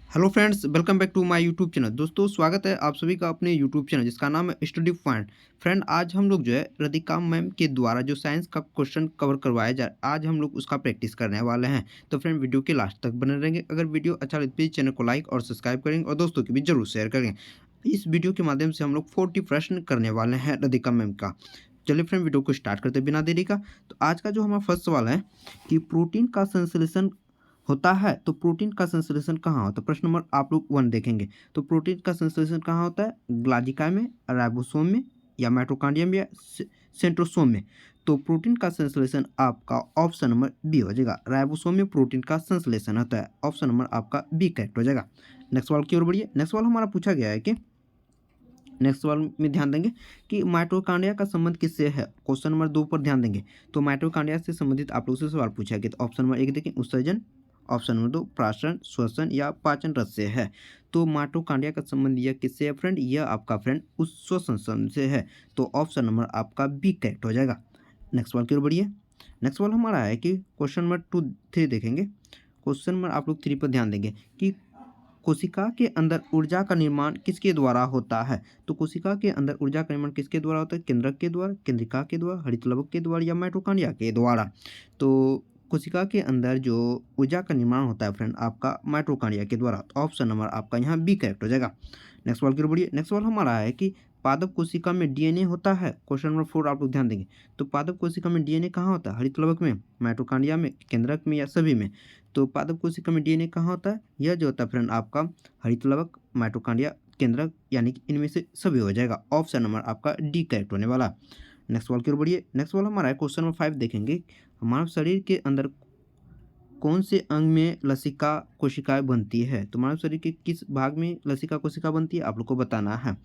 Hello friends, welcome back to my YouTube channel. दोस्तों, स्वागत है आप सभी का अपने यूट्यूब चैनल जिसका नाम है स्टडी पॉइंट। फ्रेंड, आज हम लोग जो है राधिका मैम के द्वारा जो साइंस का क्वेश्चन कवर करवाया जाए, आज हम लोग उसका प्रैक्टिस करने वाले हैं। तो फ्रेंड, वीडियो के लास्ट तक बने रहेंगे। अगर वीडियो अच्छा लगे प्लीज चैनल को लाइक और सब्सक्राइब करेंगे और दोस्तों की भी जरूर शेयर करेंगे। इस वीडियो के माध्यम से हम लोग 40 प्रश्न करने वाले हैं राधिका मैम का। चलिए फ्रेंड, वीडियो को स्टार्ट करते बिना देरी का। तो आज का जो हमारा फर्स्ट सवाल है कि प्रोटीन का संश्लेषण होता है, तो प्रोटीन का संश्लेषण कहाँ होता है? प्रश्न नंबर आप लोग 1 देखेंगे। तो प्रोटीन का संश्लेषण कहाँ होता है? ग्लाजिका में, राइबोसोम में, या माइटोकॉन्ड्रियम, या सेंट्रोसोम में। तो प्रोटीन का संश्लेषण आपका ऑप्शन नंबर बी हो जाएगा। राइबोसोम में प्रोटीन का संश्लेषण होता है। ऑप्शन नंबर आपका बी करेक्ट हो जाएगा। नेक्स्ट सवाल की ओर बढ़िए। नेक्स्ट सवाल हमारा पूछा गया है कि नेक्स्ट सवाल में ध्यान देंगे कि माइटोकॉन्ड्रिया का संबंध किससे है। क्वेश्चन नंबर 2 पर ध्यान देंगे। तो माइटोकॉन्ड्रिया से संबंधित आप लोग से सवाल पूछा गया। तो ऑप्शन नंबर 1 देखें, उत्सर्जन। ऑप्शन नंबर 2 प्राशन, श्वसन या पाचन रस से है। तो माइटोकॉन्ड्रिया का संबंध यह किससे है फ्रेंड? यह आपका फ्रेंड उस श्वसन संबंध से है। तो ऑप्शन नंबर आपका बी करेक्ट हो जाएगा। नेक्स्ट सवाल की ओर बढ़िए। नेक्स्ट सवाल हमारा है कि क्वेश्चन नंबर 3 देखेंगे। क्वेश्चन नंबर आप लोग 3 पर ध्यान देंगे कि कोशिका के अंदर ऊर्जा का निर्माण किसके द्वारा होता है। तो कोशिका के अंदर ऊर्जा का निर्माण किसके द्वारा होता है? केंद्रक के द्वारा, केंद्रिका के द्वारा, हरितलवक के द्वारा, या माइटोकॉन्ड्रिया के द्वारा। तो कोशिका के अंदर जो ऊर्जा का निर्माण होता है फ्रेंड आपका माइटोकॉन्ड्रिया के द्वारा। तो ऑप्शन नंबर आपका यहाँ बी करेक्ट हो जाएगा। नेक्स्ट सवाल की ओर बढ़िए। नेक्स्ट सवाल हमारा है कि पादप कोशिका में डीएनए होता है। क्वेश्चन नंबर 4 आप लोग ध्यान देंगे। तो पादप कोशिका में डीएनए कहाँ होता है? हरितलवक में, माइटोकॉन्ड्रिया में, केंद्रक में, या सभी में। तो पादप कोशिका में डीएनए कहाँ होता है? यह जो होता है फ्रेंड आपका हरितलवक, माइटोकॉन्ड्रिया, केंद्रक, यानी कि इनमें से सभी हो जाएगा। ऑप्शन नंबर आपका डी करेक्ट होने वाला। नेक्स्ट सवाल की ओर बढ़िए। नेक्स्ट सवाल हमारा है क्वेश्चन नंबर 5 देखेंगे। हमारे शरीर के अंदर कौन से अंग में लसिका कोशिकाएं बनती है? तो मानव शरीर के किस भाग में लसिका कोशिका बनती है आप लोग को बताना है।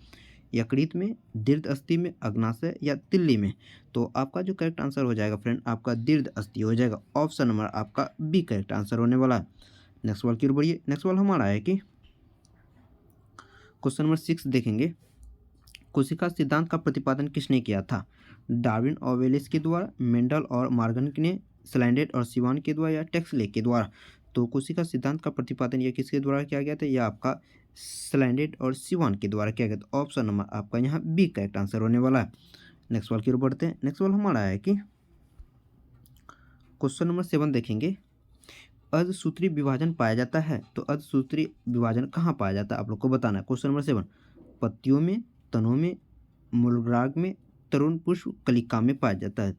यकृत में, दीर्घ अस्थि में, अग्नाशय, या तिल्ली में। तो आपका जो करेक्ट आंसर हो जाएगा फ्रेंड आपका दीर्घ अस्थि हो जाएगा। ऑप्शन नंबर आपका बी करेक्ट आंसर होने वाला है। नेक्स्ट सवाल की ओर बढ़िए। नेक्स्ट सवाल हमारा है कि क्वेश्चन नंबर 6 देखेंगे। कोशिका सिद्धांत का प्रतिपादन किसने किया था? डार्विन और वेलिस के द्वारा, मेंडल और मॉर्गन ने, स्लैंडेट और सिवान के द्वारा, या टेक्सले के द्वारा। तो कोशिका सिद्धांत का प्रतिपादन यह किसके द्वारा किया गया था? यह आपका स्लैंडेट और सिवान के द्वारा किया गया था। ऑप्शन नंबर आपका यहाँ बी करेक्ट आंसर होने वाला है। नेक्स्ट सवाल की ओर बढ़ते हैं। नेक्स्ट सवाल हमारा है कि क्वेश्चन नंबर 7 देखेंगे। अर्धसूत्री विभाजन पाया जाता है। तो अर्धसूत्री विभाजन कहाँ पाया जाता है आप लोग को बताना है। क्वेश्चन नंबर 7 पत्तियों में, तनों में, मूलराग में, तरुण पुष्प कलिका में पाया जाता है।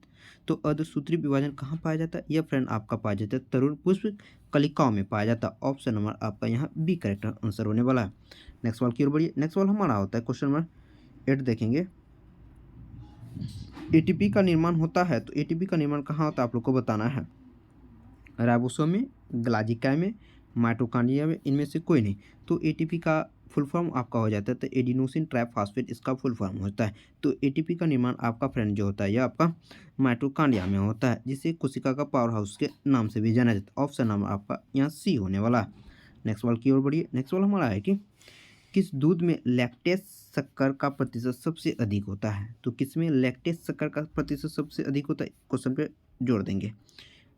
तो अर्धसूत्री विभाजन कहाँ पाया जाता है? यह फ्रेंड आपका पाया जाता है तरुण पुष्प कलिकाओं में पाया जाता है। ऑप्शन नंबर आपका यहाँ बी करेक्ट आंसर होने वाला है। नेक्स्ट सवाल की ओर बढ़िए। नेक्स्ट सवाल हमारा होता है क्वेश्चन नंबर 8 देखेंगे। एटीपी का निर्माण होता है। तो एटीपी का निर्माण कहाँ होता है आप लोग को बताना है। राइबोसोम में, ग्लाजिका में, माइटोकॉन्ड्रिया में, इनमें से कोई नहीं। तो एटीपी का फुल फॉर्म आपका हो जाता है तो एडिनोसिन ट्राइफॉस्फेट इसका फुल फॉर्म होता है। तो एटीपी का निर्माण आपका फ्रेंड जो होता है यह आपका माइटोकॉन्ड्रिया में होता है, जिसे कोशिका का पावर हाउस के नाम से भी जाना जाता है। ऑप्शन नंबर आपका यहाँ सी होने वाला है। नेक्स्ट सवाल की ओर बढ़िए। नेक्स्ट सवाल हमारा है कि किस दूध में लैक्टेस शक्कर का प्रतिशत सबसे अधिक होता है? तो किस में लैक्टेस शक्कर का प्रतिशत सबसे अधिक होता है? क्वेश्चन पे जोड़ देंगे।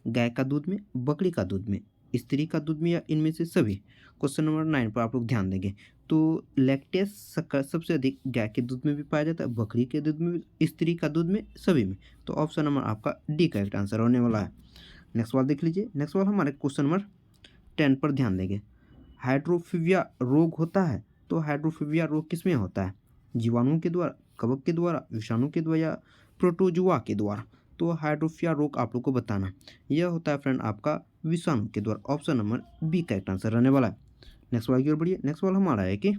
गाय का दूध में, बकरी का दूध में, स्त्री का दूध में, या इनमें से सभी। क्वेश्चन नंबर 9 पर आप लोग ध्यान देंगे। तो लैक्टेस शक्कर सबसे अधिक गाय के दूध में भी पाया जाता है, बकरी के दूध में भी, स्त्री का दूध में, सभी में। तो ऑप्शन नंबर आपका डी करेक्ट आंसर होने वाला है। नेक्स्ट सवाल देख लीजिए। नेक्स्ट सवाल हमारे क्वेश्चन नंबर 10 पर ध्यान देंगे। हाइड्रोफीबिया रोग होता है। तो हाइड्रोफीबिया रोग किसमें होता है? जीवाणुओं के द्वारा, कवक के द्वारा, विषाणु के द्वारा, या प्रोटोजुआ के द्वारा। तो हाइड्रोफिया रोग आप लोग को बताना यह होता है फ्रेंड आपका विषाणु के द्वारा। Option number B correct answer रहने वाला है। नेक्स्ट सवाल की ओर बढ़िए। नेक्स्ट सवाल हमारा है कि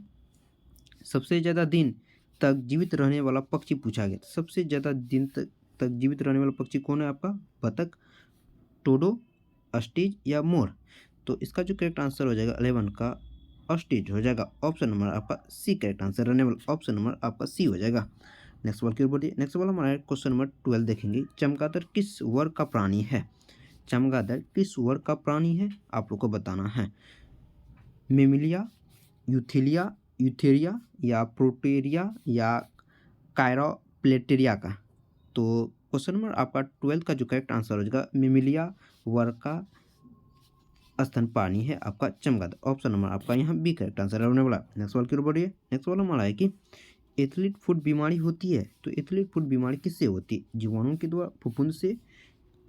सबसे ज़्यादा दिन तक जीवित रहने वाला पक्षी पूछा गया। सबसे ज़्यादा दिन तक जीवित रहने वाला पक्षी कौन है आपका? बतख, टोडो, अस्टिज, या मोर। तो इसका जो करेक्ट आंसर हो जाएगा 11 का अस्टिज हो जाएगा। ऑप्शन नंबर आपका सी करेक्ट आंसर रहने वाला। ऑप्शन नंबर आपका सी हो जाएगा। नेक्स्ट सवाल की ओर बढ़िए। नेक्स्ट सवाल हमारा क्वेश्चन नंबर 12 देखेंगे। चमगादड़ किस वर्ग का प्राणी है? चमगादड़ किस वर्ग का प्राणी है आप लोग को बताना है। मेमिलिया, यूथिलिया, यूथेरिया, या प्रोटेरिया, या कायरोप्लेटेरिया का। तो क्वेश्चन नंबर आपका 12 का जो करेक्ट आंसर हो जाएगा मेमिलिया वर्ग का स्तनपानी है आपका चमगादड़। ऑप्शन नंबर आपका यहाँ बी करेक्ट आंसर होने वाला। नेक्स्ट सवाल की ओर बढ़िए। नेक्स्ट सवाल हमारा है कि एथलीट फुट बीमारी होती है तो एथलीट फुट बीमारी किससे होती है? जीवाणु के द्वारा, फफूंद से,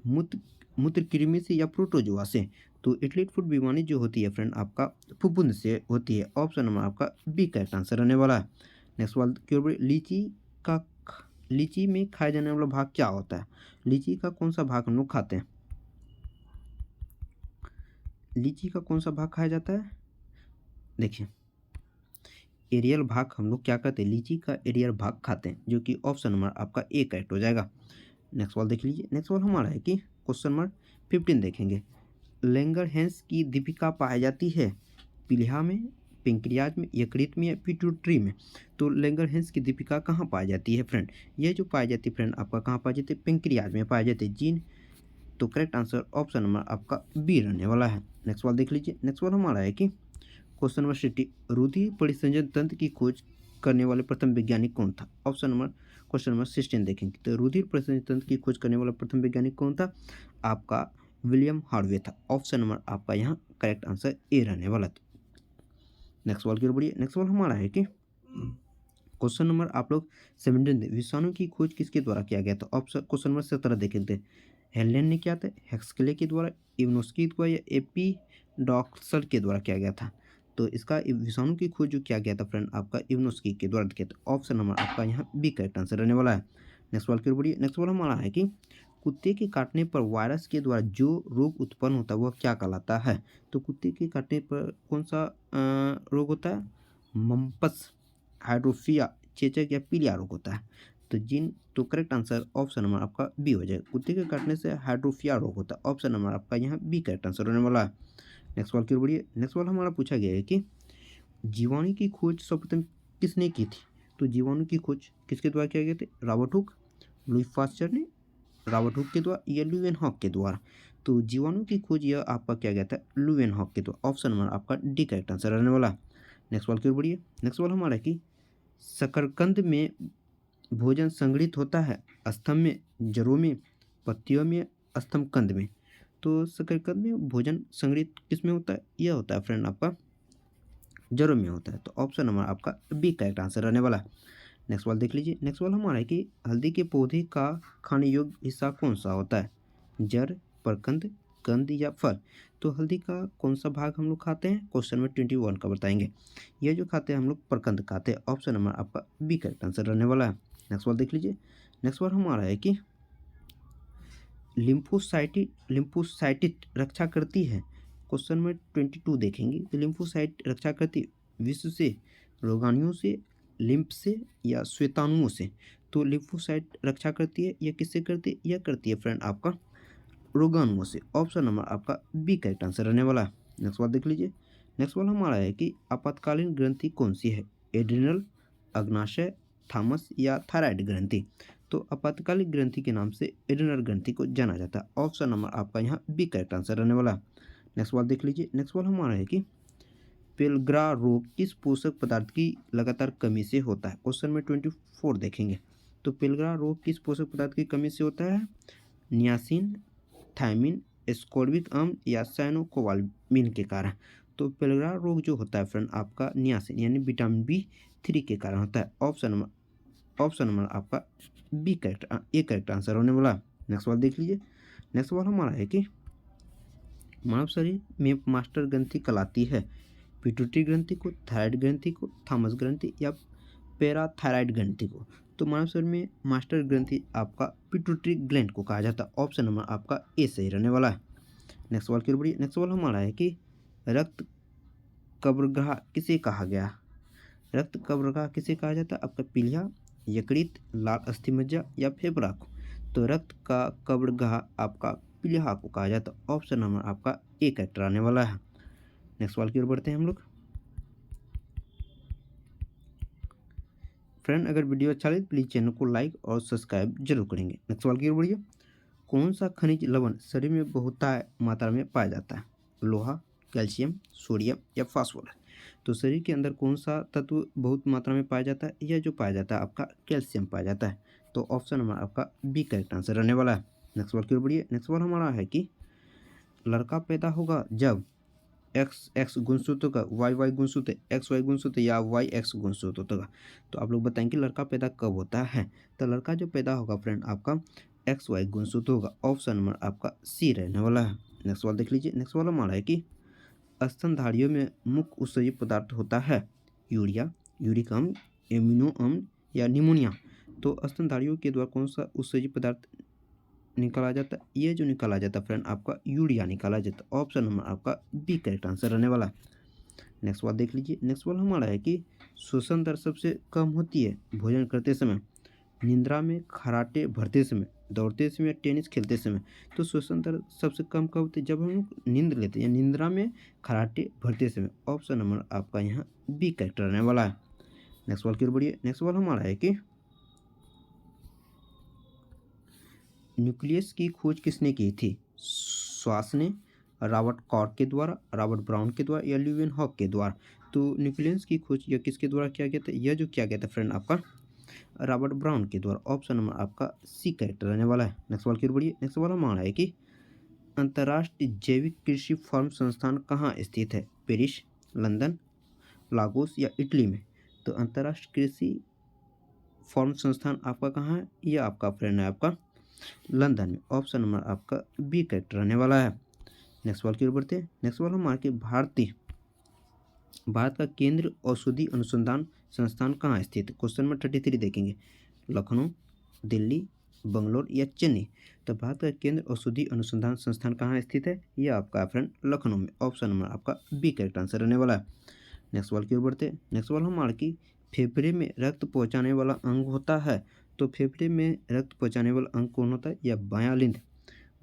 मूत्र मूत्र कृमि से या प्रोटोजोआ से? तो एथलीट फुट बीमारी जो होती है फ्रेंड आपका फफूंद से होती है। ऑप्शन नंबर आपका बी करेक्ट आंसर रहने वाला है। नेक्स्ट सवाल की ओर बढ़िए। लीची में खाया जाने वाला भाग क्या होता है? लीची का कौन सा भाग हम लोग खाते हैं? लीची का कौन सा भाग खाया जाता है? देखिए, एरियल भाग हम लोग क्या करते हैं? लीची का एरियल भाग खाते हैं, जो कि ऑप्शन नंबर आपका ए करेक्ट हो जाएगा। नेक्स्ट सवाल देख लीजिए। नेक्स्ट सवाल हमारा है कि क्वेश्चन नंबर 15 देखेंगे। लैंगरहैंस की दीपिका पाई जाती है पीलिया में, पेंक्रियाज में, यकृत में या पिट्यूटरी में? तो लैंगरहैंस की दीपिका कहाँ पाई जाती है फ्रेंड? ये जो पाई जाती है फ्रेंड आपका कहाँ पाई जाती है? पेंक्रियाज में पाई जाती है जीन। तो करेक्ट आंसर ऑप्शन नंबर आपका बी रहने वाला है। नेक्स्ट सवाल देख लीजिए। नेक्स्ट सवाल हमारा है कि क्वेश्चन नंबर 60, रुधिर परिसंचरण तंत्र की खोज करने वाले प्रथम वैज्ञानिक कौन था? ऑप्शन नंबर क्वेश्चन नंबर 16 देखेंगे। तो रुधिर परिसंचरण तंत्र की खोज करने वाला प्रथम वैज्ञानिक कौन था? आपका विलियम हार्वे था। ऑप्शन नंबर आपका यहाँ करेक्ट आंसर ए रहने वाला था। नेक्स्ट सवाल की ओर बढ़िए। नेक्स्ट सवाल हमारा है कि क्वेश्चन नंबर आप लोग 17 विषाणु की खोज किसके द्वारा किया गया था? ऑप्शन क्वेश्चन नंबर 17 देखें थे। हेलेन ने किया था, हेक्सले के द्वारा, इवनोस्की के द्वारा या एपीडॉक्सल के द्वारा किया गया था? तो इसका विषाणु की खोज जो किया गया था फ्रेंड आपका इवनोस्की के द्वारा किया था। ऑप्शन नंबर आपका यहाँ बी करेक्ट आंसर रहने वाला है। नेक्स्ट सवाल की ओर बढ़िए। नेक्स्ट सवाल हमारा है कि कुत्ते के काटने पर वायरस के द्वारा जो रोग उत्पन्न होता है वह क्या कहलाता है? तो कुत्ते के काटने पर कौन सा रोग होता है? मम्पस, हाइड्रोफिया, चेचक या पीलिया रोग होता है। तो करेक्ट आंसर ऑप्शन नंबर आपका बी हो जाएगा। कुत्ते के काटने से हाइड्रोफिया रोग होता है। ऑप्शन नंबर आपका यहाँ बी करेक्ट आंसर होने वाला है। नेक्स्ट सवाल की ओर बढ़िए। नेक्स्ट सवाल हमारा पूछा गया है कि जीवाणु की खोज सर्वप्रथम किसने की थी? तो जीवाणु की खोज किसके द्वारा किया गया था? रॉबर्ट हुक, लुई पास्चर ने, रॉबर्ट हुक के द्वारा या ल्यूवेनहॉक के द्वारा? तो जीवाणु की खोज यह आपका किया गया था ल्यूवेनहॉक के द्वारा। ऑप्शन नंबर आपका डी करेक्ट आंसर रहने वाला। नेक्स्ट सवाल की ओर बढ़िए। नेक्स्ट सवाल हमारा है कि शकरकंद में भोजन संग्रहित होता है स्तंभ में, जड़ों में, पत्तियों में, स्तंभ कंद में? तो शकरकंद में भोजन संग्रहित किस में होता है? यह होता है फ्रेंड आपका जड़ों में होता है। तो ऑप्शन नंबर आपका बी करेक्ट आंसर रहने वाला है। नेक्स्ट सवाल देख लीजिए। नेक्स्ट सवाल हमारा है कि हल्दी के पौधे का खाने योग्य हिस्सा कौन सा होता है? जड़, प्रकंद, कंद या फल? तो हल्दी का कौन सा भाग हम लोग खाते हैं? क्वेश्चन में 21 का बताएंगे। यह जो खाते हैं हम लोग प्रकंद खाते हैं। ऑप्शन नंबर आपका बी करेक्ट आंसर रहने वाला है। नेक्स्ट सवाल देख लीजिए। नेक्स्ट सवाल हमारा है कि लिम्फोसाइटिट रक्षा करती है। क्वेश्चन में 22 देखेंगे। तो लिम्फोसाइट रक्षा करती विश्व से, रोगाणुओं से, लिम्फ से या श्वेताणुओं से? तो लिम्फोसाइट रक्षा करती है, यह किससे करती है? यह करती है फ्रेंड आपका रोगाणुओं से। ऑप्शन नंबर आपका बी करेक्ट आंसर रहने वाला है। नेक्स्ट सवाल देख लीजिए। नेक्स्ट सवाल हमारा है कि आपातकालीन ग्रंथि कौन सी है? एड्रिनल, अग्नाशय, थामस या थायराइड ग्रंथि? तो आपातकालिक ग्रंथि के नाम से एड्रिनल ग्रंथि को जाना जाता है। ऑप्शन नंबर आपका यहाँ बी करेक्ट आंसर रहने वाला है। नेक्स्ट सवाल देख लीजिए। नेक्स्ट सवाल हमारा है कि पेलग्रा रोग किस पोषक पदार्थ की लगातार कमी से होता है? क्वेश्चन में 24 देखेंगे। तो पेलग्रा रोग किस पोषक पदार्थ की कमी से होता है? नियासिन, थायमिन, एस्कॉर्बिक अम्ल या साइनोकोबालामिन के कारण? तो पेलग्रा रोग जो होता है फ्रेंड आपका नियासिन यानी विटामिन B3 के कारण होता है। ऑप्शन नंबर आपका B correct A correct answer होने वाला। नेक्स्ट सवाल देख लीजिए। नेक्स्ट सवाल हमारा है कि मानव शरीर में मास्टर ग्रंथि कहलाती है पिट्यूटरी ग्रंथि को, थायराइड ग्रंथि को, थामस ग्रंथि या पैराथायराइड ग्रंथि को? तो मानव शरीर में मास्टर ग्रंथि आपका पिट्यूटरी ग्लैंड को कहा जाता है। ऑप्शन नंबर आपका ए सही रहने वाला है। नेक्स्ट सवाल की ओर बढ़िए। नेक्स्ट सवाल हमारा है कि रक्त कब्रगाह किसे कहा गया? रक्त कब्रगाह किसे कहा जाता है? आपका पीलिया, यकृत, लाल अस्थिमज्जा या फेफड़ा को? तो रक्त का कब्रगाह आपका पीलिया को कहा जाता है। ऑप्शन नंबर आपका ए करेक्ट आने वाला है। नेक्स्ट सवाल की ओर बढ़ते हैं हम लोग। फ्रेंड अगर वीडियो अच्छा लगे प्लीज़ चैनल को लाइक और सब्सक्राइब जरूर करेंगे। नेक्स्ट सवाल की ओर बढ़िए। कौन सा खनिज लवण शरीर में बहुत मात्रा में पाया जाता है? लोहा, कैल्शियम, सोडियम या फास्फोरस? तो शरीर के अंदर कौन सा तत्व बहुत मात्रा में पाया जाता है? यह जो पाया जाता है आपका कैल्शियम पाया जाता है। तो ऑप्शन नंबर आपका बी करेक्ट आंसर रहने वाला है। नेक्स्ट सवाल की ओर बढ़िए। नेक्स्ट सवाल हमारा है कि लड़का पैदा होगा जब एक्स एक्स गुणसूत्र होगा, वाई वाई गुणसूत्र, एक्स वाई गुणसूत्र या वाई एक्स गुणसूत्र होगा। तो आप लोग बताएंगे लड़का पैदा कब होता है। तो लड़का जो पैदा होगा फ्रेंड आपका एक्स वाई गुणसूत्र होगा। ऑप्शन नंबर आपका सी रहने वाला है। नेक्स्ट सवाल देख लीजिए। नेक्स्ट वाला हमारा है कि स्तनधारियों में मुख्य उत्सर्जित पदार्थ होता है यूरिया, यूरिक अम्ल, एमिनो अम्ल या निमोनिया। तो स्तनधारियों के द्वारा कौन सा उत्सर्जित पदार्थ निकाला जाता है? ये जो निकाला जाता है फ्रेंड आपका यूरिया निकाला जाता है। ऑप्शन नंबर आपका बी करेक्ट आंसर रहने वाला है। नेक्स्ट सवाल देख लीजिए। नेक्स्ट सवाल हमारा है कि श्वसन दर सबसे कम होती है भोजन करते समय, निद्रा में, खराटे भरते समय, दौड़ते समय या टेनिस खेलते समय। तो श्वसन दर सबसे कम कब होती है? जब हम लोग नींद लेते हैं या निद्रा में, खराटे भरते समय। ऑप्शन नंबर आपका यहाँ बी करेक्ट रहने वाला है। नेक्स्ट सवाल की ओर बढ़िए। नेक्स्ट सवाल हमारा है कि न्यूक्लियस की खोज किसने की थी? श्वास ने, रॉबर्ट कॉर्क के द्वारा, रॉबर्ट ब्राउन के द्वारा या ल्यूविन हॉक के द्वारा। तो न्यूक्लियस की खोज या किसके द्वारा किया गया था? यह जो किया गया था फ्रेंड आपका रॉबर्ट ब्राउन के द्वारा। ऑप्शन नंबर आपका सी करेक्ट रहने वाला है। नेक्स्ट सवाल की ओर बढ़िए। नेक्स्ट सवाल हमारा है कि अंतर्राष्ट्रीय जैविक कृषि फार्म संस्थान कहाँ स्थित है? पेरिस, लंदन, लागोस या इटली में। तो अंतर्राष्ट्रीय कृषि फार्म संस्थान आपका कहाँ है? यह आपका फ्रेंड है आपका लंदन में। ऑप्शन नंबर आपका बी करेक्ट रहने वाला है। नेक्स्ट सवाल की ओर बढ़ते हैं। नेक्स्ट सवाल हमारा कि भारत का केंद्रीय औषधि अनुसंधान संस्थान कहाँ स्थित है? क्वेश्चन नंबर 33 देखेंगे। लखनऊ, दिल्ली, बंगलोर या चेन्नई। तो भारत का केंद्र औषधि अनुसंधान संस्थान कहाँ स्थित है? यह आपका फ्रेंड लखनऊ में। ऑप्शन नंबर आपका बी करेक्ट आंसर रहने वाला है। नेक्स्ट सवाल की ओर बढ़ते हैं। नेक्स्ट सवाल हमारा कि फेफड़े में रक्त पहुँचाने वाला अंग होता है। तो फेफड़े में रक्त पहुँचाने वाला अंग कौन होता है? या बायां अलिंद,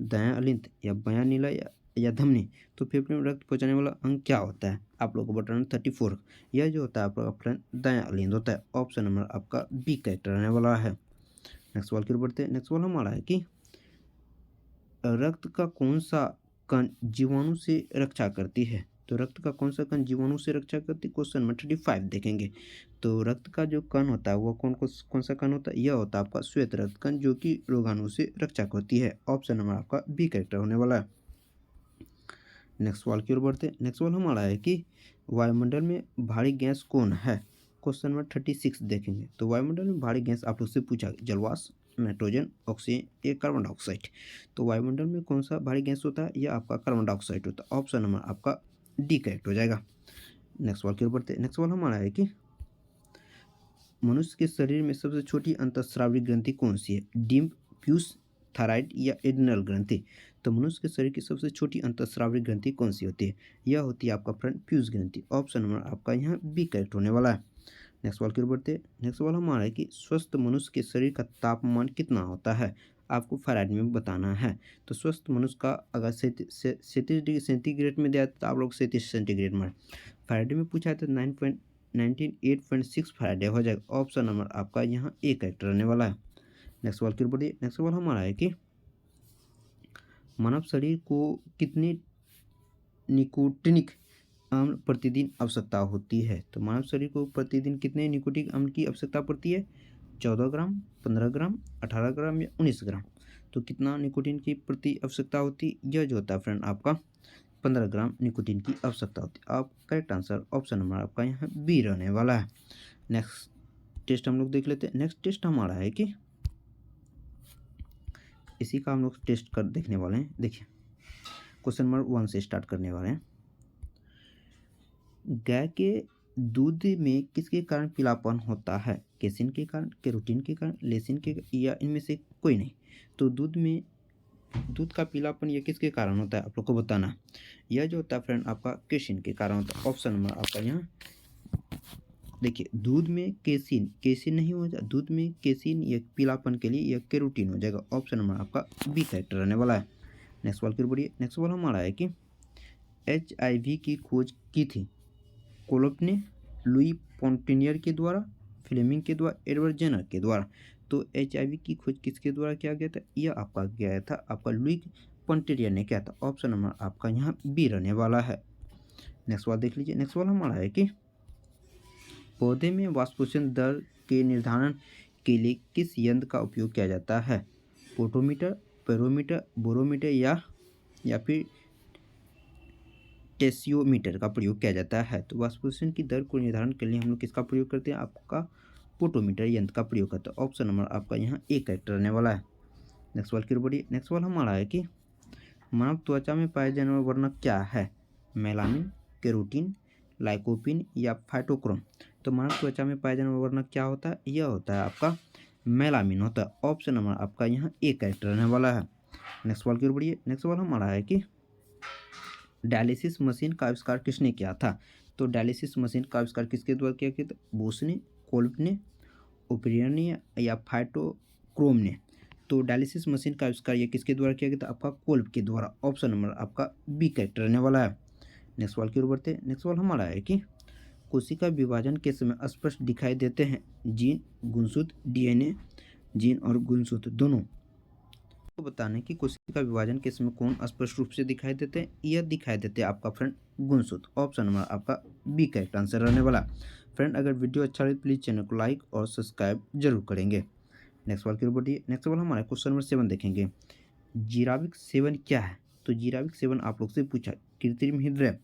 दायां अलिंद या बायां नीला या धमनी। तो फेफड़े में रक्त पहुँचाने वाला अंग क्या होता है? आप लोगों को बटन 34। यह जो होता है आपका फ्रेंड दायां अलिंद होता है। ऑप्शन नंबर आपका बी करेक्ट रहने वाला है। नेक्स्ट सवाल की ओर बढ़ते हैं। नेक्स्ट सवाल हमारा है कि रक्त का कौन सा कण जीवाणु से रक्षा करती है? तो रक्त का कौन सा कण जीवाणु से रक्षा करती है? क्वेश्चन नंबर 35 देखेंगे। तो रक्त का जो कण होता है वो कौन सा कण होता है? यह होता है आपका श्वेत रक्त कण जो कि रोगाणु से रक्षा करती है। ऑप्शन नंबर आपका बी करेक्ट होने वाला है। नेक्स्ट सवाल की ओर बढ़ते हैं। नेक्स्ट सवाल हमारा है कि वायुमंडल में भारी गैस कौन है? क्वेश्चन नंबर 36 देखेंगे। तो वायुमंडल में भारी गैस आप लोग से पूछा जलवाष्प, नाइट्रोजन, ऑक्सीजन या कार्बन डाइऑक्साइड। तो वायुमंडल में कौन सा भारी गैस होता है? यह आपका कार्बन डाइऑक्साइड होता है। ऑप्शन नंबर आपका डी करेक्ट हो जाएगा। नेक्स्ट सवाल की ओर बढ़ते हैं। नेक्स्ट सवाल हमारा है कि मनुष्य के शरीर में सबसे छोटी अंतःस्रावी ग्रंथि कौन सी है? डिम्ब, प्यूस, थायराइड या एड्रिनल ग्रंथि। तो मनुष्य के शरीर की सबसे छोटी अंतःस्रावी ग्रंथि कौन सी होती है? यह होती है आपका फ्रेंड प्यूस ग्रंथि। ऑप्शन नंबर आपका यहाँ बी करेक्ट होने वाला है। नेक्स्ट सवाल की ओर बढ़ते हैं। नेक्स्ट सवाल हमारा है कि स्वस्थ मनुष्य के शरीर का तापमान कितना होता है? आपको फ़ारेनहाइट में बताना है। तो स्वस्थ मनुष्य का अगर 37 डिग्री सेंटीग्रेड में दिया तो आप लोग 37 सेंटीग्रेड में, फ़ारेनहाइट में पूछा है तो 9.8.6 फ़ारेनहाइट हो जाएगा। ऑप्शन नंबर आपका यहाँ ए करेक्ट रहने वाला है। नेक्स्ट सवाल की ओर बढ़िए। नेक्स्ट सवाल हमारा है कि मानव शरीर को कितने निकोटिनिक अम्ल प्रतिदिन आवश्यकता होती है? तो मानव शरीर को प्रतिदिन कितने निकोटिक अम्ल की आवश्यकता पड़ती है? 14 ग्राम, 15 ग्राम, 18 ग्राम या 19 ग्राम। तो कितना निकोटीन की प्रति आवश्यकता होती है? यह जो होता है फ्रेंड आपका 15 ग्राम निकोटीन की आवश्यकता होती है। आप करेक्ट आंसर ऑप्शन नंबर आपका यहाँ बी रहने वाला है। नेक्स्ट टेस्ट हम लोग देख लेते हैं। नेक्स्ट टेस्ट हमारा है कि इसी का हम लोग टेस्ट कर देखने वाले हैं। देखिए क्वेश्चन नंबर 1 से स्टार्ट करने वाले हैं। गाय के दूध में किसके कारण पीलापन होता है? केसिन के कारण, केरोटीन के कारण, लेसिन के या इनमें से कोई नहीं। तो दूध का पीलापन यह किसके कारण होता है? आप लोग को बताना है। यह जो होता है फ्रेंड आपका केसिन के कारण होता है। ऑप्शन नंबर आपका यहाँ देखिए दूध में केसिन नहीं हो जाए, दूध में केसिन या पीलापन के लिए यह केरोटीन हो जाएगा। ऑप्शन नंबर आपका बी करेक्ट रहने वाला है। नेक्स्ट सवाल की ओर बढ़िए। नेक्स्ट सवाल हमारा है कि HIV की खोज की थी कोलप ने, लुई पॉन्टिनियर के द्वारा, फ्लेमिंग के द्वारा, एडवर्ड जेनर के द्वारा। तो HIV की खोज किसके द्वारा किया गया था? यह आपका गया था आपका लुई पॉन्टिनियर ने किया था। ऑप्शन नंबर आपका यहाँ बी रहने वाला है। नेक्स्ट सवाल देख लीजिए। नेक्स्ट सवाल हमारा है कि पौधे में वाष्पोषण दर के निर्धारण के लिए किस यंत्र का उपयोग किया जाता है? पोटोमीटर, पेरोमीटर, बोरोमीटर या फिर पोटेशियोमीटर का प्रयोग किया जाता है। तो वाष्पोत्सर्जन की दर को निर्धारण के लिए हम लोग किसका प्रयोग करते हैं, आपका पोटोमीटर यंत्र का प्रयोग करते हैं। ऑप्शन नंबर आपका यहाँ ए करेक्ट रहने वाला है। नेक्स्ट सवाल की ओर बढ़िए। नेक्स्ट सवाल हमारा है कि मानव त्वचा में पाए जाने वाला वर्णक क्या है, मेलानिन, केरोटिन, लाइकोपिन या फाइटोक्रोम। तो मानव त्वचा में पाए जाने वाला वर्णक क्या होता है, यह होता है आपका मेलामिन होता है। ऑप्शन नंबर आपका यहाँ ए करेक्ट रहने वाला है। नेक्स्ट सवाल की ओर बढ़िए। नेक्स्ट सवाल हमारा है कि डायलिसिस मशीन का आविष्कार किसने किया था। तो डायलिसिस मशीन का आविष्कार किसके द्वारा किया गया था, बोस ने, कोल्ब ने, ओपेरियन ने या फाइटोक्रोम ने। तो डायलिसिस मशीन का आविष्कार ये किसके द्वारा किया गया था, आपका कोल्ब के द्वारा। ऑप्शन नंबर आपका बी करेक्ट रहने वाला है। नेक्स्ट सवाल की ओर बढ़ते हैं। नेक्स्ट सवाल हमारा है कि कोशिका विभाजन के समय स्पष्ट दिखाई देते हैं जीन, गुणसूत्र, डीएनए, जीन और गुणसूत्र दोनों। तो बताने कि कोशिका विभाजन के समय कौन स्पष्ट रूप से दिखाई देते हैं, यह दिखाई देते हैं आपका फ्रेंड गुणसूत्र। ऑप्शन नंबर आपका बी करेक्ट आंसर रहने वाला। फ्रेंड अगर वीडियो अच्छा लगे प्लीज चैनल को लाइक और सब्सक्राइब जरूर करेंगे। नेक्स्ट सवाल की ओर बढ़िए। नेक्स्ट सवाल हमारा क्वेश्चन नंबर 7 देखेंगे, जीराविक सेवन क्या है। तो जीराविक सेवन आप लोग से पूछा, कृत्रिम हृदय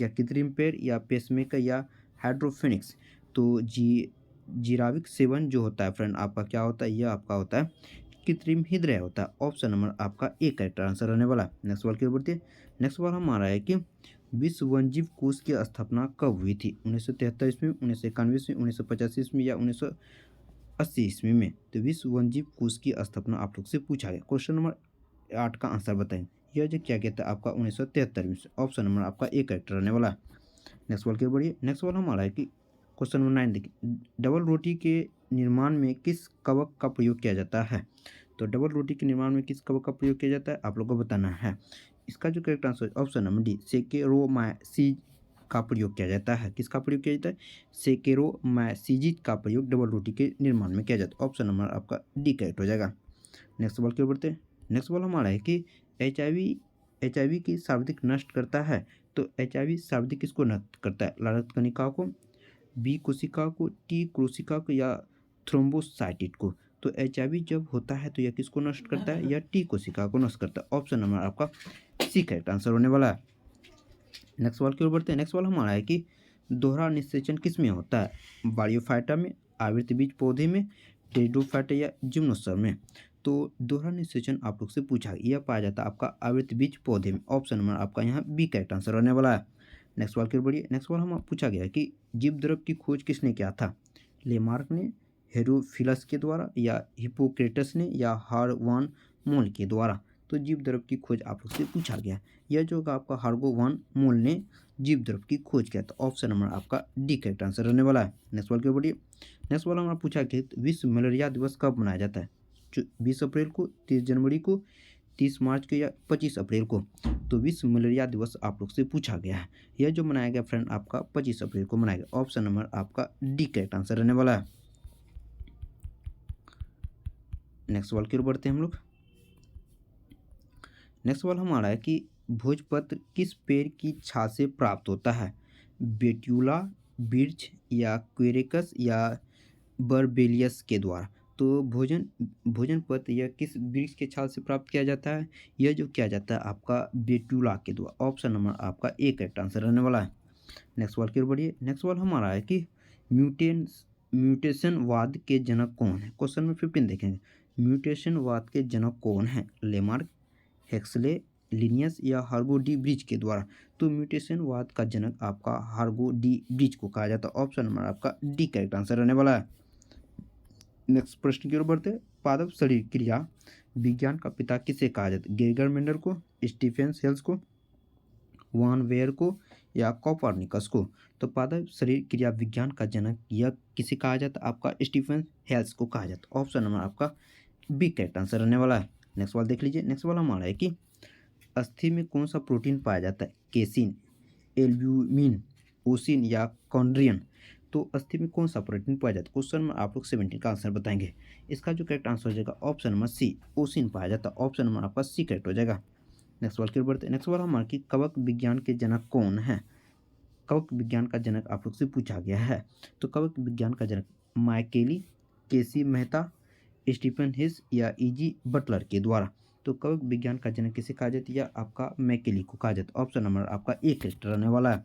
या कृत्रिम पैर या पेसमेकर या हाइड्रोफेनिक्स। तो जीराविक सेवन जो होता है फ्रेंड आपका क्या होता है, यह आपका होता है कृत्रिम हृदय होता है। ऑप्शन नंबर आपका ए करेक्ट आंसर रहने वाला। नेक्स्ट सवाल की ओर बढ़ते हैं। नेक्स्ट सवाल हमारा है कि विश्व वन्यजीव कोष की स्थापना कब हुई थी, 1973 ईस्वी, 1991 ईस्वी, 1985 ईस्वी या 1980 ईस्वी में। तो विश्व वन्यजीव कोष की स्थापना आप लोग से पूछा गया। क्वेश्चन नंबर 8 का आंसर बताएं। यह जो क्या कहता है आपका 1973 में। ऑप्शन नंबर आपका ए करेक्ट रहने वाला। नेक्स्ट सवाल की ओर बढ़िए। नेक्स्ट सवाल हमारा है कि क्वेश्चन नंबर 9 देखिए, डबल रोटी के निर्माण में किस कवक का प्रयोग किया जाता है। तो डबल रोटी के निर्माण में किस कवक का प्रयोग किया जाता है, आप लोगों को बताना है। इसका जो correct answer option number D, Saccharomyces का प्रयोग किया जाता है। किसका प्रयोग किया जाता है, सेकेरोमाइसीज का प्रयोग डबल रोटी के निर्माण में किया जाता है। ऑप्शन नंबर आपका डी करेक्ट हो जाएगा। नेक्स्ट सवाल की ओर बढ़ते हैं। नेक्स्ट सवाल हमारा है कि एच आई वी की सर्वाधिक नष्ट करता है। तो एच.आई.वी सर्वाधिक किसको नष्ट करता है, लारक कणिका को, बी कोशिका को, टी कोशिका को या थ्रोम्बोसाइटिड को। तो एच.आई.वी जब होता है तो यह किसको नष्ट करता है, या टी कोशिका को नष्ट करता है। ऑप्शन नंबर आपका सी करेक्ट आंसर होने वाला है। नेक्स्ट सवाल की ओर बढ़ते हैं। नेक्स्ट सवाल हमारा है कि दोहरा निषेचन किस में होता है, बायोफाइटा में, आवृत बीज पौधे में, टेरिडोफाइटा या जिम्नोस्पर्म में। तो दोहरा निषेचन आप लोग से पूछा, यह पाया जाता है आपका आवृत बीज पौधे में। ऑप्शन नंबर आपका यहाँ बी करेक्ट आंसर रहने वाला है। नेक्स्ट सवाल की ओर बढ़िए। नेक्स्ट सवाल हम पूछा गया है कि जीव द्रव की खोज किसने किया था, लेमार्क ने, हेरोफिलस के द्वारा या हिप्पोक्रेटस ने या हार्वान मोल के द्वारा। तो जीव द्रव की खोज आप लोग से पूछा गया। यह जो होगा आपका हार्गोवान मोल ने जीव द्रव की खोज किया। तो ऑप्शन नंबर आपका डी करेक्ट आंसर रहने वाला है। नेक्स्ट सवाल की ओर बढ़िए। नेक्स्ट सवाल हमारा पूछा कि विश्व मलेरिया दिवस कब मनाया जाता है, 20 अप्रैल को, 30 जनवरी को, 30 मार्च को या 25 अप्रैल को। तो विश्व मलेरिया दिवस आप लोग से पूछा गया है। यह जो मनाया गया फ्रेंड आपका 25 अप्रैल को मनाया गया। ऑप्शन नंबर आपका डी करेक्ट आंसर रहने वाला है। नेक्स्ट सवाल की ओर बढ़ते हैं हम लोग। नेक्स्ट सवाल हमारा है कि भोजपत्र किस पेड़ की छाल से प्राप्त होता है, बेट्यूला, बिर्च या क्वेरेकस या बर्बेलियस के द्वारा। तो भोजन पत्र यह किस वृक्ष के छाल से प्राप्त किया जाता है, यह जो किया जाता है आपका बेट्यूला के द्वारा। ऑप्शन नंबर आपका ए करेक्ट आंसर रहने वाला है। नेक्स्ट सवाल की ओर बढ़िए। नेक्स्ट सवाल हमारा है कि म्यूटेशनवाद के जनक कौन है। क्वेश्चन नंबर 15 देखेंगे, म्यूटेशनवाद के जनक कौन है, लेमार्क, हेक्सले, लिनियस या हार्गो डी ब्रिज के द्वारा। तो म्यूटेशनवाद का जनक आपका हार्गो डी ब्रिज को कहा जाता है। ऑप्शन नंबर आपका डी करेक्ट आंसर रहने वाला है। नेक्स्ट प्रश्न की ओर बढ़ते हैं, पादप शरीर क्रिया विज्ञान का पिता किसे कहा जाता है, गेगर मेंडल को, स्टीफेन हेल्स को, वान वेयर को या कोपरनिकस को। तो पादप शरीर क्रिया विज्ञान का जनक यह किसे कहा जाता है, आपका स्टीफेन हेल्स को कहा जाता है। ऑप्शन नंबर आपका बी करेक्ट आंसर रहने वाला है। नेक्स्ट सवाल देख लीजिए। नेक्स्ट सवाल हमारा है कि अस्थि में कौन सा प्रोटीन पाया जाता है, केसिन, एल्ब्यूमिन, ओसिन या कॉन्ड्रियन। तो अस्थि में कौन सा प्रोटीन पाया जाता है। क्वेश्चन में आप लोग 17 का आंसर बताएंगे। इसका जो करेक्ट आंसर हो जाएगा ऑप्शन नंबर सी, ओसिन पाया जाता है। ऑप्शन नंबर आपका सी करेक्ट हो जाएगा। नेक्स्ट सवाल की ओर बढ़ते हैं। नेक्स्ट सवाल हमारा कि कवक विज्ञान के जनक कौन है, कवक विज्ञान का जनक आप लोग से पूछा गया है। तो कवक विज्ञान का जनक माइकेली, केसी मेहता, स्टीफन हिस या ईजी बटलर के द्वारा। तो कवक विज्ञान का जनक किसे कहा जाता है? या आपका मैकेली को कहा जाता है। ऑप्शन नंबर आपका ए करेक्ट रहने वाला है।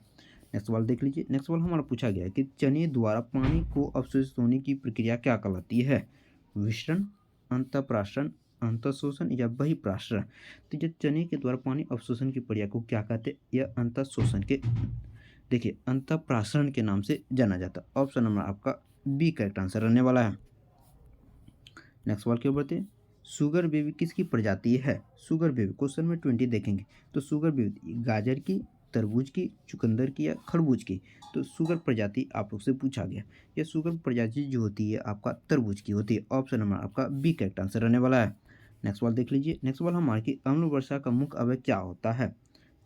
नेक्स्ट सवाल देख लीजिए। नेक्स्ट सवाल हमारा पूछा गया है कि चने द्वारा पानी को अवशोषित होने की प्रक्रिया क्या कहलाती है? विसरण, अंतःप्राशन, अंतःशोषण या बहिःप्राशन। तो जो चने के द्वारा पानी अवशोषण की प्रक्रिया को क्या कहते हैं? यह अंतःशोषण के देखिए अंतःप्राशन के नाम से जाना जाता है। ऑप्शन नंबर आपका बी करेक्ट आंसर रहने वाला है। नेक्स्ट सवाल की ओर बढ़ते हैं। शुगर बेबी किसकी प्रजाति है? शुगर बेबी क्वेश्चन में 20 देखेंगे तो शुगर बेबी गाजर की, तरबूज की, चुकंदर की या खरबूज की। तो शुगर प्रजाति आप लोग से पूछा गया। यह शुगर प्रजाति जो होती है आपका तरबूज की होती है। ऑप्शन नंबर आपका बी करेक्ट आंसर रहने वाला है। नेक्स्ट सवाल देख लीजिए। नेक्स्ट सवाल हमारे की अम्ल वर्षा का मुख्य अवयव क्या होता है?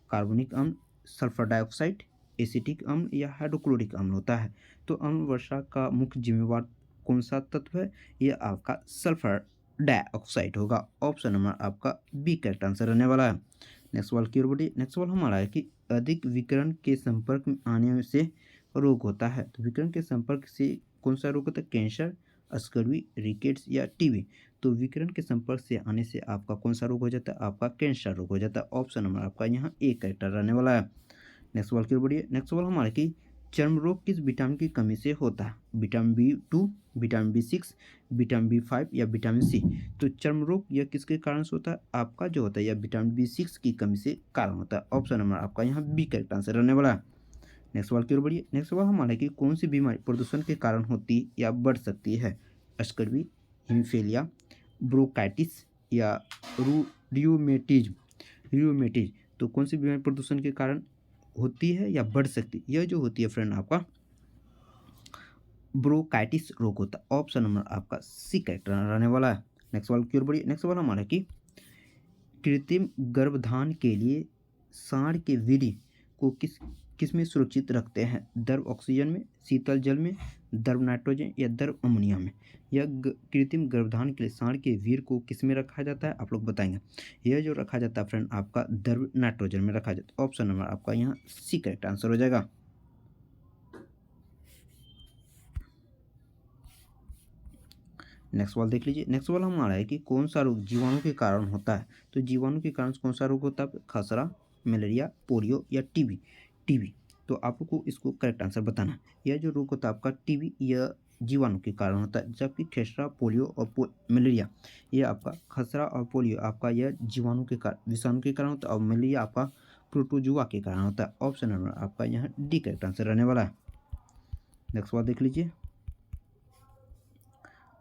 कार्बनिक अम्ल, सल्फर डाइऑक्साइड, एसिटिक अम्ल या हाइड्रोक्लोरिक अम्ल होता है। तो अम्ल वर्षा का मुख्य जिम्मेवार कौन सा तत्व है? यह आपका सल्फर डाइऑक्साइड होगा। ऑप्शन नंबर आपका बी करेक्ट आंसर रहने वाला है। नेक्स्ट सवाल की ओर बढ़िए। नेक्स्ट सवाल हमारा है कि अधिक विकिरण के संपर्क में आने से रोग होता है। तो विकिरण के संपर्क से कौन सा रोग होता है? कैंसर, स्कर्वी, रिकेट्स या टीबी। तो विकिरण के संपर्क से आने से आपका कौन सा रोग हो जाता है? आपका कैंसर रोग हो जाता है। ऑप्शन नंबर आपका यहाँ ए करेक्ट रहने वाला है। नेक्स्ट सवाल की ओर बढ़िए। नेक्स्ट सवाल हमारा कि चर्म रोग किस विटामिन की कमी से होता है? Vitamin B2, vitamin B6, vitamin B5 या विटामिन सी। तो चर्म रोग यह किसके कारण से होता है? आपका जो होता है यह विटामिन B6 की कमी से कारण होता है। ऑप्शन नंबर आपका यहाँ बी करेक्ट आंसर रहने वाला है। नेक्स्ट सवाल की ओर बढ़िए। नेक्स्ट सवाल हमारा कि कौन सी बीमारी प्रदूषण के कारण होती या बढ़ सकती है? स्कर्वी, हिमोफीलिया, ब्रोंकाइटिस या रियूमेटिज्म। रियूमेटिज्म तो कौन सी बीमारी प्रदूषण के कारण होती है या बढ़ सकती है? यह जो होती है फ्रेंड आपका ब्रोंकाइटिस रोग होता है। ऑप्शन नंबर आपका सी करेक्ट रहने वाला है। नेक्स्ट सवाल की ओर बढ़िए। नेक्स्ट सवाल हमारा कि कृत्रिम गर्भधान के लिए सांड के वीर्य को किस में सुरक्षित रखते हैं? द्रव ऑक्सीजन में, शीतल जल में, द्रव नाइट्रोजन या द्रव अमोनिया में। यह कृत्रिम गर्भधान के लिए सांड के वीर्य को किस में रखा जाता है? आप लोग बताएंगे। यह जो रखा जाता है फ्रेंड आपका द्रव नाइट्रोजन में रखा जाता है। ऑप्शन नंबर आपका यहाँ सी करेक्ट आंसर हो जाएगा। नेक्स्ट सवाल देख लीजिए। नेक्स्ट सवाल हमारा है कि कौन सा रोग जीवाणु के कारण होता है? तो जीवाणु के कारण कौन सा रोग होता है? खसरा, मलेरिया, पोलियो या टीबी। टीबी तो आपको इसको करेक्ट आंसर बताना है। यह जो रोग होता है आपका टीबी यह जीवाणु के कारण होता है, जबकि खसरा, पोलियो और मलेरिया यह आपका खसरा और पोलियो आपका यह जीवाणु के कारण विषाणु के कारण होता है और मलेरिया आपका प्रोटोजुआ के कारण होता है। ऑप्शन नंबर आपका यहाँ डी करेक्ट आंसर रहने वाला है। नेक्स्ट सवाल देख लीजिए।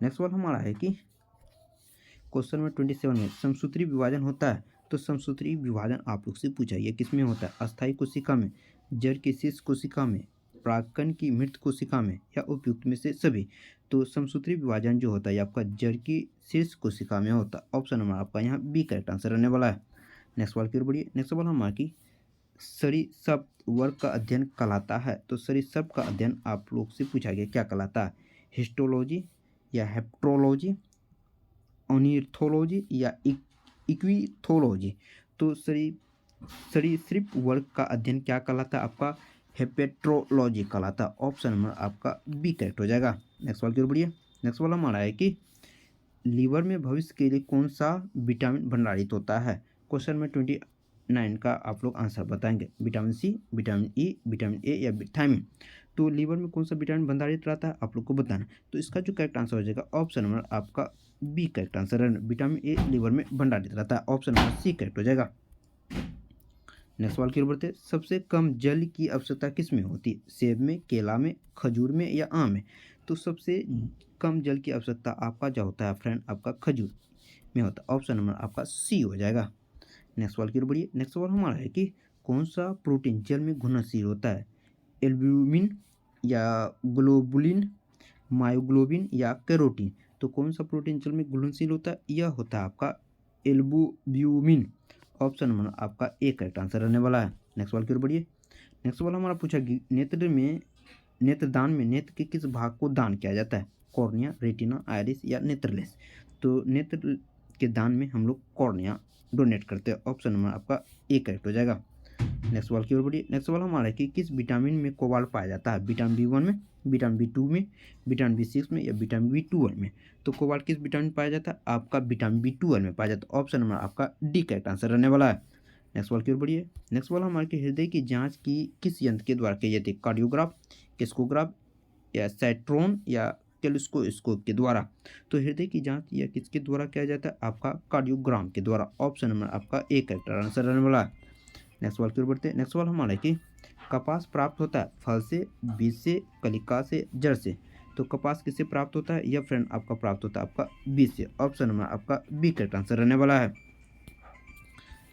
नेक्स्ट सवाल हमारा है कि क्वेश्चन में 27 में समसूत्री विभाजन होता है। तो समसूत्री विभाजन आप लोग से पूछा ये किस में होता है? अस्थायी कोशिका में, जड़ की शीर्ष कोशिका में, परागकण की मृत कोशिका में या उपयुक्त में से सभी। तो समसूत्री विभाजन जो होता है आपका जड़ की शीर्ष कोशिका में होता है। ऑप्शन नंबर आपका यहाँ बी करेक्ट आंसर रहने वाला है। नेक्स्ट सवाल की ओर बढ़िए। नेक्स्ट सवाल हमारा कि सरीसृप वर्ग का अध्ययन कहलाता है। तो सरीसृप का अध्ययन आप लोग से पूछा गया क्या कहलाता है? हिस्टोलॉजी या हेप्टोलॉजी, ऑर्निथोलॉजी या इक्विथोलॉजी। तो सरीसृप वर्ग का अध्ययन क्या कहलाता है? आपका हेपेट्रोलॉजी कहलाता है। ऑप्शन नंबर आपका बी करेक्ट हो जाएगा। नेक्स्ट सवाल की ओर बढ़िए। नेक्स्ट सवाल हमारा है कि लीवर में भविष्य के लिए कौन सा विटामिन भंडारित होता है? क्वेश्चन में 29 का आप लोग आंसर बताएंगे। Vitamin C, vitamin E, vitamin A या विटामिन। तो लीवर में कौन सा विटामिन भंडारित रहता है आप लोग को बताना। तो इसका जो करेक्ट आंसर हो जाएगा ऑप्शन नंबर आपका बी करेक्ट आंसर है। विटामिन ए लीवर में भंडारित रहता है। ऑप्शन नंबर सी करेक्ट हो जाएगा। नेक्स्ट सवाल की ओर बढ़ते हैं। सबसे कम जल की आवश्यकता किस में होती है? सेब में, केला में, खजूर में या आम में। तो सबसे कम जल की आवश्यकता आपका जो होता है फ्रेंड आपका खजूर में होता है। ऑप्शन नंबर आपका सी हो जाएगा। नेक्स्ट सवाल की ओर बढ़िए। नेक्स्ट सवाल हमारा है कि कौन सा प्रोटीन जल में घुलनशील होता है? एल्ब्यूमिन या ग्लोबुलिन, मायोग्लोबिन या कैरोटीन। तो कौन सा प्रोटीन जल में घुलनशील होता है? यह होता है आपका एल्ब्यूमिन। ऑप्शन नंबर आपका ए करेक्ट आंसर रहने वाला है। नेक्स्ट सवाल की ओर बढ़िए। नेक्स्ट सवाल हमारा पूछा कि नेत्रदान में नेत्र के किस भाग को दान किया जाता है? कॉर्निया, रेटिना, आइरिस या नेत्रलेस। तो नेत्र के दान में हम लोग कॉर्निया डोनेट करते हैं। ऑप्शन नंबर आपका ए करेक्ट हो जाएगा। नेक्स्ट सवाल की ओर बढ़िए। नेक्स्ट सवाल हमारा है कि किस विटामिन में कोबाल्ट पाया जाता है? विटामिन बी वन में, विटामिन बी टू में, विटामिन बी सिक्स में या विटामिन बी ट्वेल्व में? तो कोबाल्ट किस विटामिन में पाया जाता है? आपका विटामिन बी ट्वेल्व में पाया जाता है। ऑप्शन नंबर आपका डी करेक्ट आंसर रहने वाला है। नेक्स्ट सवाल की ओर बढ़िए। नेक्स्ट सवाल हमारे के हृदय की जांच की किस यंत्र के द्वारा की जाती है? कार्डियोग्राफ, किस्कोग्राफ या साइट्रोन या टेलीस्कोप के द्वारा? तो हृदय की जांच या किसके द्वारा किया जाता है? आपका कार्डियोग्राम के द्वारा। ऑप्शन नंबर आपका ए करेक्ट आंसर रहने वाला है। नेक्स्ट सवाल की ओर बढ़ते हैं। नेक्स्ट सवाल हमारा है कि कपास प्राप्त होता है फल से, बीज से, कलिका से, जड़ से? तो कपास किससे प्राप्त होता है? यह फ्रेंड आपका प्राप्त होता है आपका बीज से। ऑप्शन नंबर आपका बी करेक्ट आंसर रहने वाला है।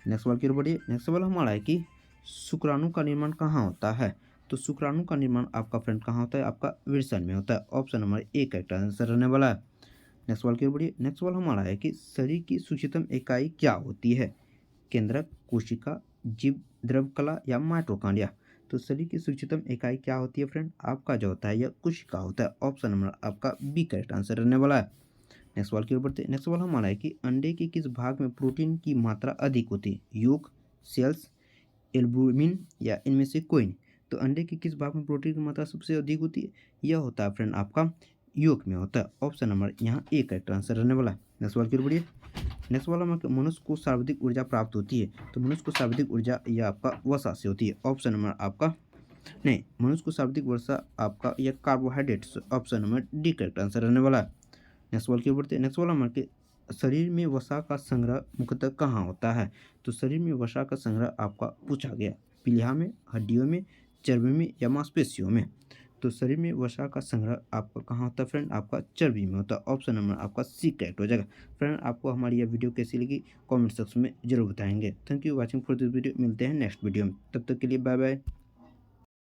नेक्स्ट सवाल की ओर बढ़िए। नेक्स्ट सवाल हमारा है कि शुक्राणु का निर्माण कहाँ होता है? तो शुक्राणु का निर्माण आपका फ्रेंड कहाँ होता है? आपका वृषण में होता है। Option number A correct answer रहने वाला है। नेक्स्ट सवाल की ओर बढ़िए। नेक्स्ट सवाल हमारा है कि शरीर की सूक्ष्मतम इकाई क्या होती है? केंद्रक, कोशिका, जीव द्रव कला या माइटोकॉन्ड्रिया? तो शरीर की सूक्ष्मतम इकाई क्या होती है फ्रेंड? आपका जो होता है यह कोशिका होता है। ऑप्शन नंबर आपका बी करेक्ट आंसर रहने वाला है। नेक्स्ट सवाल की ओर बढ़ते हैं। नेक्स्ट सवाल हमारा है कि अंडे के किस भाग में प्रोटीन की मात्रा अधिक होती है? योग, सेल्स, एल्बुमिन या इनमें से कोई नहीं? तो अंडे के किस भाग में प्रोटीन की मात्रा सबसे अधिक होती है? यह होता है फ्रेंड आपका योग में होता है। ऑप्शन नंबर यहाँ ए करेक्ट आंसर रहने वाला है। नेक्स्ट सवाल की ओर बढ़िए। नेक्स्ट वाला हमारा मनुष्य को सर्वाधिक ऊर्जा प्राप्त होती है? तो मनुष्य को सर्वाधिक ऊर्जा यह आपका वसा से होती है। ऑप्शन नंबर आपका नहीं, मनुष्य को सर्वाधिक वर्षा आपका यह कार्बोहाइड्रेट से। Option number D correct answer रहने वाला है। नेक्स्ट सवाल की ओर बढ़ते हैं। नेक्स्ट वाला हमारे शरीर में वसा का संग्रह मुख्यतः कहाँ होता है? तो शरीर में वसा का संग्रह आपका पूछा गया पीलिया में, हड्डियों में, चर्बी में या मांसपेशियों में? तो शरीर में वसा का संग्रह आपका कहाँ होता है फ्रेंड? आपका चर्बी में होता है। ऑप्शन नंबर आपका सी करेक्ट हो जाएगा। फ्रेंड आपको हमारी यह वीडियो कैसी लगी कमेंट सेक्शन में जरूर बताएंगे। Thank you watching for this video. मिलते हैं नेक्स्ट वीडियो में, तब तक के लिए बाय बाय।